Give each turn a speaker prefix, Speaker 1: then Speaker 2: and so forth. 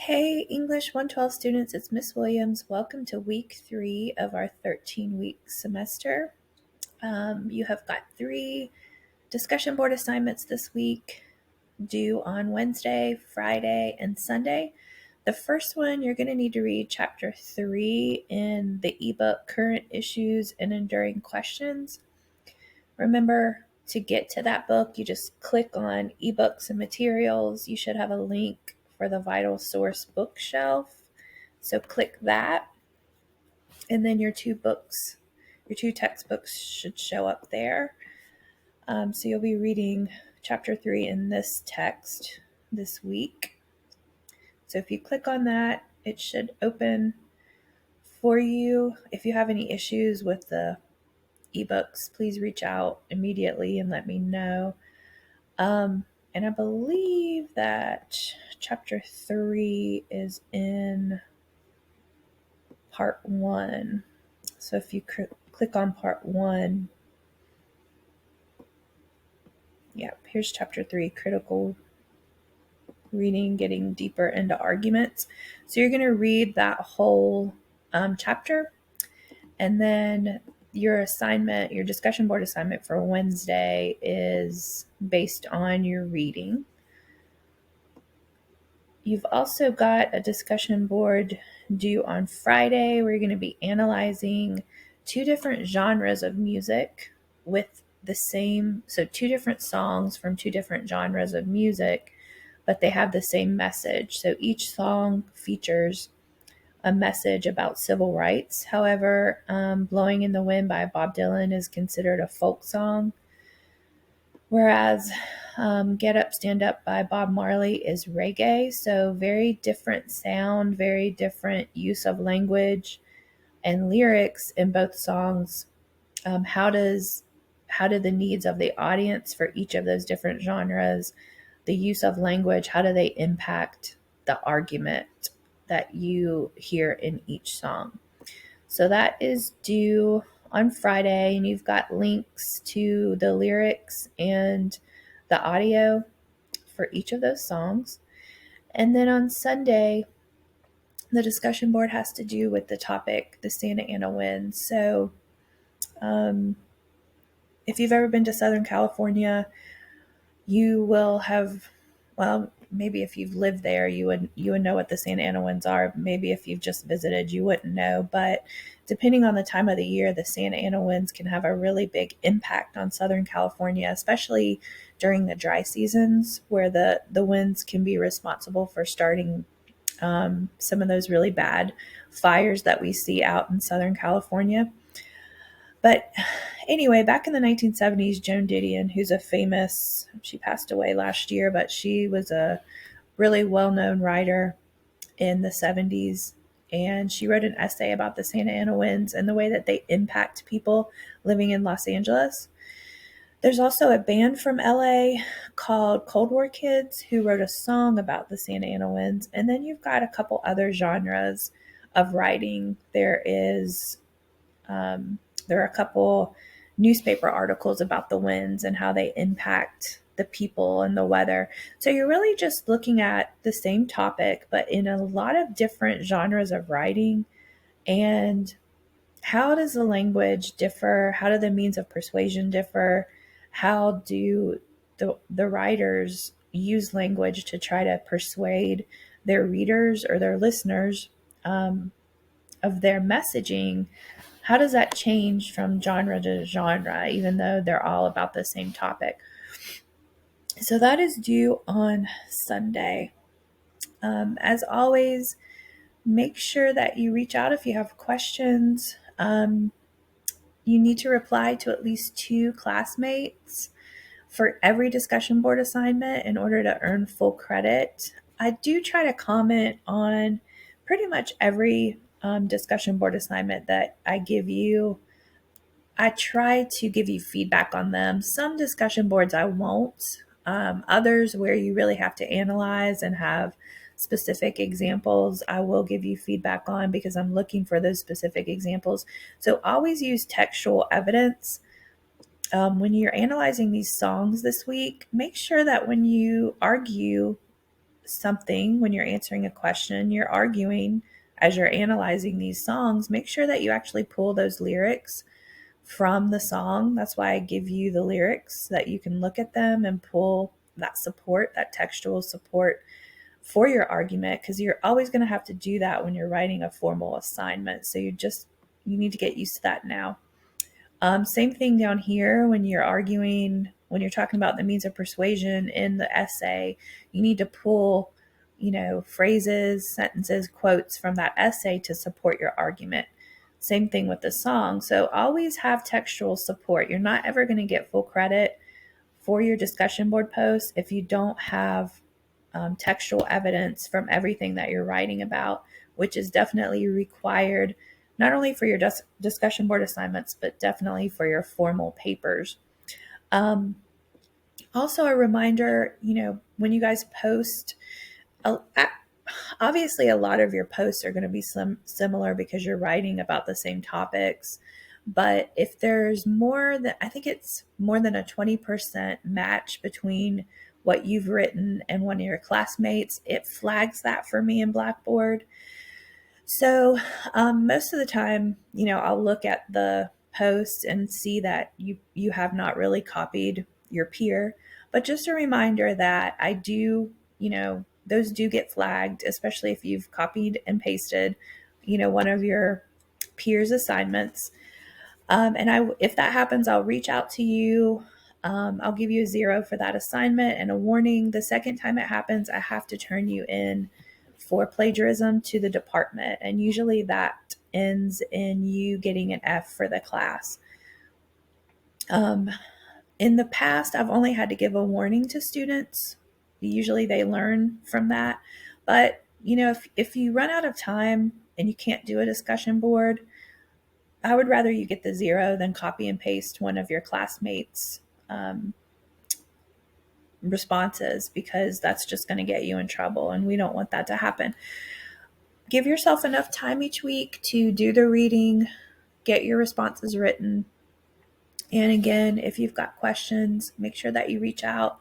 Speaker 1: Hey, English 112 students, it's Miss Williams. Welcome to week 3 of our 13-week semester. You have got 3 discussion board assignments this week due on Wednesday, Friday, and Sunday. The first one, you're going to need to read chapter 3 in the ebook Current Issues and Enduring Questions. Remember, to get to that book, you just click on ebooks and materials. You should have a link for the Vital Source bookshelf. So click that, and then your 2 textbooks should show up there. So you'll be reading chapter 3 in this text this week. So if you click on that, it should open for you. If you have any issues with the ebooks, please reach out immediately and let me know. And I believe that chapter 3 is in part 1. So if you click on part 1, here's chapter 3, critical reading, getting deeper into arguments. So you're going to read that whole chapter, and then your assignment, your discussion board assignment for Wednesday is based on your reading. You've also got a discussion board due on Friday where you're going to be analyzing 2 different genres of music with the same, so 2 different songs from 2 different genres of music, but they have the same message. So each song features a message about civil rights. However, Blowing in the Wind by Bob Dylan is considered a folk song, whereas Get Up, Stand Up by Bob Marley is reggae. So very different sound, very different use of language and lyrics in both songs. How do the needs of the audience for each of those different genres, the use of language, how do they impact the argument that you hear in each song? So that is due on Friday, and you've got links to the lyrics and the audio for each of those songs. And then on Sunday, the discussion board has to do with the topic, the Santa Ana winds. So if you've ever been to Southern California, you will have, well, maybe if you've lived there, you would know what the Santa Ana winds are. Maybe if you've just visited, you wouldn't know. But depending on the time of the year, the Santa Ana winds can have a really big impact on Southern California, especially during the dry seasons where the winds can be responsible for starting some of those really bad fires that we see out in Southern California. But anyway, back in the 1970s, Joan Didion, who's she passed away last year, but she was a really well-known writer in the 70s. And she wrote an essay about the Santa Ana winds and the way that they impact people living in Los Angeles. There's also a band from LA called Cold War Kids who wrote a song about the Santa Ana winds. And then you've got a couple other genres of writing. There are a couple newspaper articles about the winds and how they impact the people and the weather. So you're really just looking at the same topic, but in a lot of different genres of writing. And how does the language differ? How do the means of persuasion differ? How do the writers use language to try to persuade their readers or their listeners of their messaging? How does that change from genre to genre, even though they're all about the same topic? So that is due on Sunday. As always, make sure that you reach out if you have questions. You need to reply to at least 2 classmates for every discussion board assignment in order to earn full credit. I do try to comment on pretty much every discussion board assignment that I give you. I try to give you feedback on them. Some discussion boards I won't. Others where you really have to analyze and have specific examples, I will give you feedback on because I'm looking for those specific examples. So always use textual evidence. When you're analyzing these songs this week, make sure that when you argue something, when you're answering a question, you're arguing as you're analyzing these songs, make sure that you actually pull those lyrics from the song. That's why I give you the lyrics, so that you can look at them and pull that support, that textual support for your argument, because you're always going to have to do that when you're writing a formal assignment. So you need to get used to that now. Same thing down here when you're arguing, when you're talking about the means of persuasion in the essay, you need to pull, phrases, sentences, quotes from that essay to support your argument. Same thing with the song. So always have textual support. You're not ever going to get full credit for your discussion board posts if you don't have textual evidence from everything that you're writing about, which is definitely required not only for your discussion board assignments, but definitely for your formal papers. Also, a reminder, when you guys post, obviously a lot of your posts are going to be similar because you're writing about the same topics. But if there's I think it's more than a 20% match between what you've written and one of your classmates, it flags that for me in Blackboard. So most of the time, I'll look at the post and see that you have not really copied your peer. But just a reminder that I do, those do get flagged, especially if you've copied and pasted, one of your peers' assignments. If that happens, I'll reach out to you. I'll give you a 0 for that assignment and a warning. The second time it happens, I have to turn you in for plagiarism to the department. And usually that ends in you getting an F for the class. In the past, I've only had to give a warning to students. Usually they learn from that. But, if you run out of time and you can't do a discussion board, I would rather you get the 0 than copy and paste one of your classmates' responses, because that's just going to get you in trouble, and we don't want that to happen. Give yourself enough time each week to do the reading, get your responses written. And again, if you've got questions, make sure that you reach out.